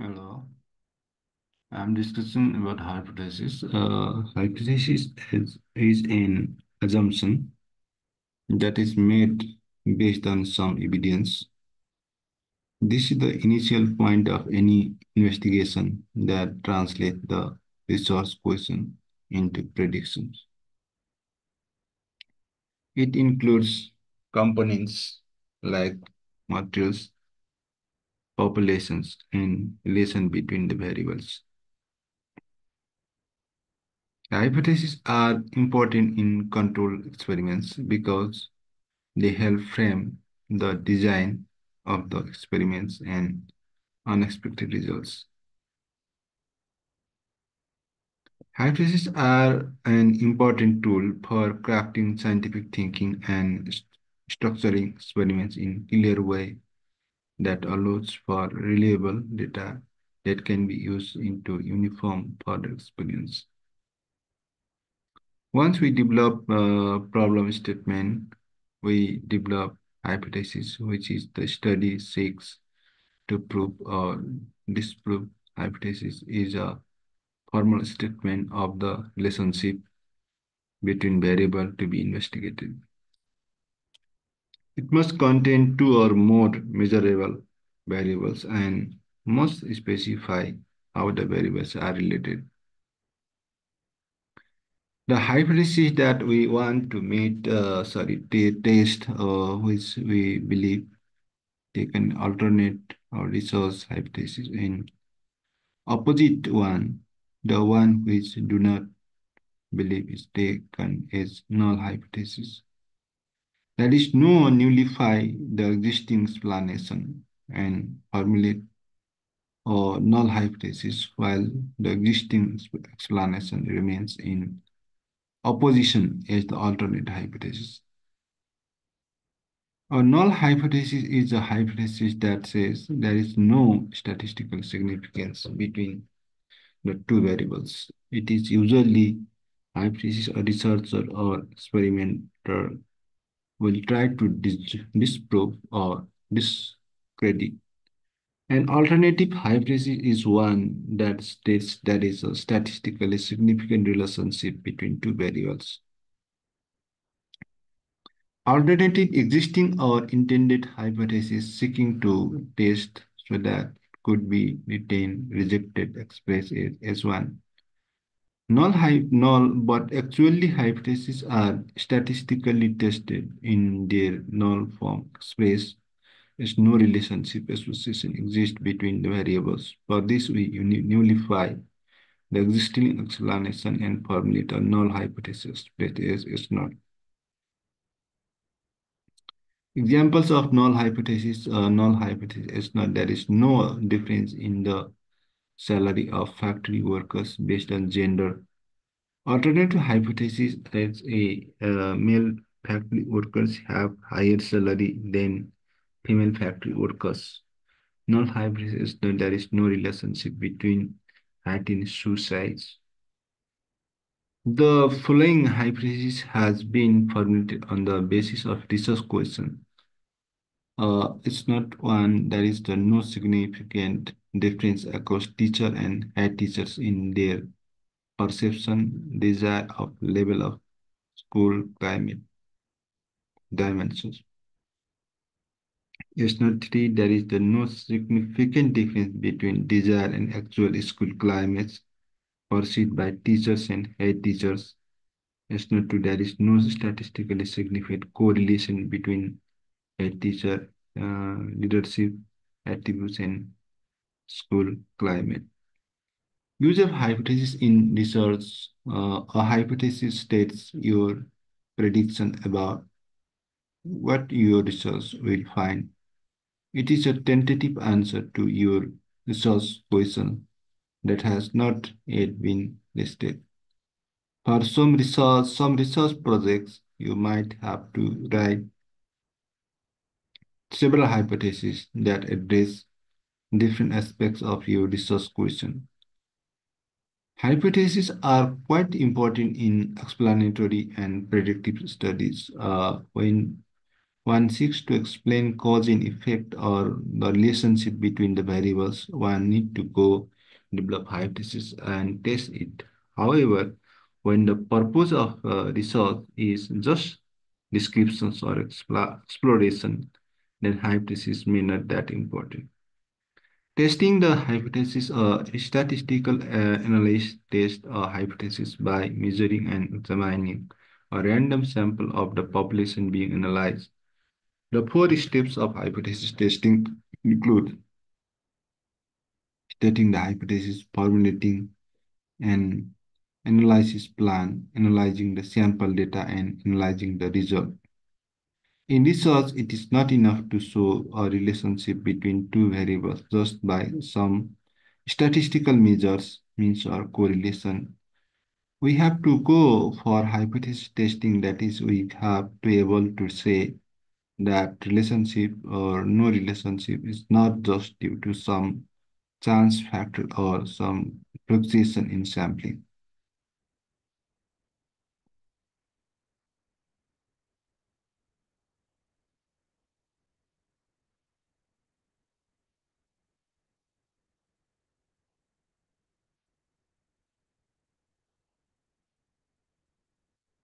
Hello, I'm discussing about hypothesis. Hypothesis is an assumption that is made based on some evidence. This is the initial point of any investigation that translates the resource question into predictions. It includes components like materials, populations, and relation between the variables. Hypotheses are important in controlled experiments because they help frame the design of the experiments and unexpected results. Hypotheses are an important tool for crafting scientific thinking and structuring experiments in a clear way that allows for reliable data that can be used into uniform further experience. Once we develop a problem statement, we develop hypothesis, which is the study seeks to prove or disprove. Hypothesis is a formal statement of the relationship between variable to be investigated. It must contain two or more measurable variables and must specify how the variables are related. The hypothesis that we want to test, which we believe take an alternate or resource hypothesis in opposite one, the one which do not believe is taken as null hypothesis. That is, no nullify the existing explanation and formulate a null hypothesis while the existing explanation remains in opposition as the alternate hypothesis. A null hypothesis is a hypothesis that says there is no statistical significance between the two variables. It is usually hypothesis a researcher or experimenter will try to disprove or discredit. An alternative hypothesis is one that states there is a statistically significant relationship between two variables. Alternative existing or intended hypothesis seeking to test so that could be retained, rejected, expressed as one. Null, but actually hypotheses are statistically tested in their null form, expressed as no relationship association exists between the variables. For this, we nullify the existing explanation and formulate a null hypothesis that is not. Examples of null hypothesis is not there is no difference in the salary of factory workers based on gender. Alternative hypothesis is male factory workers have higher salary than female factory workers. Null hypothesis that there is no relationship between height and shoe size. The following hypothesis has been formulated on the basis of research question. It's not one, there is the no significant difference across teacher and head teachers in their perception, desire of level of school climate dimensions. It's not three, there is the no significant difference between desire and actual school climates perceived by teachers and head teachers. It's not two, there is no statistically significant correlation between head teacher leadership attributes and school climate. Use of hypothesis in research. A hypothesis states your prediction about what your research will find. It is a tentative answer to your research question that has not yet been listed. For some research projects, you might have to write several hypotheses that address different aspects of your research question. Hypotheses are quite important in explanatory and predictive studies. When One seeks to explain cause and effect or the relationship between the variables. One need to go develop hypothesis and test it. However, when the purpose of research is just descriptions or exploration, then hypothesis may not that important. Testing the hypothesis, a statistical analyst tests a hypothesis by measuring and examining a random sample of the population being analyzed. The four steps of hypothesis testing include stating the hypothesis, formulating an analysis plan, analyzing the sample data, and analyzing the result. In research, it is not enough to show a relationship between two variables just by some statistical measures, means or correlation. We have to go for hypothesis testing, that is, we have to be able to say that relationship or no relationship is not just due to some chance factor or some fluctuation in sampling.